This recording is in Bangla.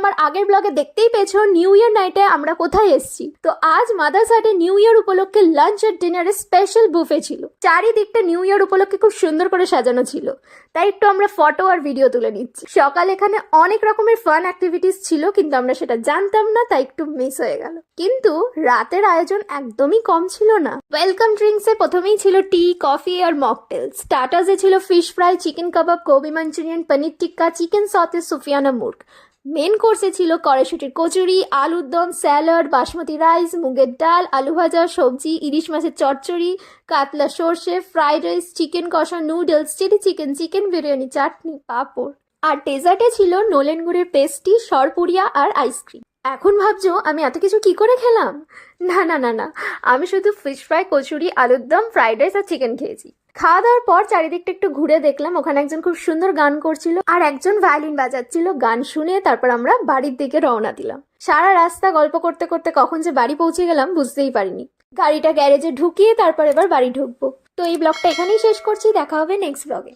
আমার আগের ব্লগে দেখতেই পেয়েছো নিউ ইয়ার নাইটে আমরা কোথায় এসেছি। তো আজ মাদার্স হাটে নিউ ইয়ার উপলক্ষে লাঞ্চ আর ডিনারে স্পেশাল বুফে ছিল। চারিদিকটা নিউ ইয়ার উপলক্ষে খুব সুন্দর করে সাজানো ছিল, তাই একটু আমরা ফটো আর ভিডিও তুলে নিচ্ছি। সকাল এখানে অনেক রকমের ফান অ্যাক্টিভিটিস ছিল, কিন্তু আমরা সেটা জানতাম না, তাই একটু মিস হয়ে গেল। কিন্তু রাতের আয়োজন একদমই কম ছিল না। ওয়েলকাম ড্রিঙ্কসে প্রথমেই ছিল টি, কফি আর মকটেল। স্টার্টার্সে ছিল ফিশ ফ্রাই, চিকেন কাবাব, Gobi Manchurian, paneer tikka, chicken সতে, সুফিয়ানা মুর্গ। মেন কোর্সে ছিল কড়াইশুটির কচুরি, আলুর দম, স্যালাড, বাসমতি রাইস, মুগের ডাল, আলু ভাজা, সবজি, ইলিশ মাছের চচ্চড়ি, কাতলা সর্ষে, ফ্রাইড রাইস, চিকেন কষা, noodles, chilli chicken, chicken biryani, chutney, papad. আর ডেজার্টে ছিল নলেন গুড়ের পেস্ট্রি, সরপুরিয়া আর আইসক্রিম। এখন ভাবছো আমি এত কিছু কি করে খেলাম? না না না না, আমি শুধু ফিশ ফ্রাই, কচুরি, আলুর দম, ফ্রাইড রাইস আর চিকেন খেয়েছি। খাওয়া দাওয়ার পর চারিদিকটা একটু ঘুরে দেখলাম, ওখানে একজন খুব সুন্দর গান করছিল আর একজন ভায়োলিন বাজাচ্ছিল। গান শুনে তারপর আমরা বাড়ির দিকে রওনা দিলাম। সারা রাস্তা গল্প করতে করতে কখন যে বাড়ি পৌঁছে গেলাম বুঝতেই পারিনি। গাড়িটা গ্যারেজে ঢুকিয়ে তারপর এবার বাড়ি ঢুকবো। তো এই ব্লগটা এখানেই শেষ করছি, দেখা হবে নেক্সট ব্লগে।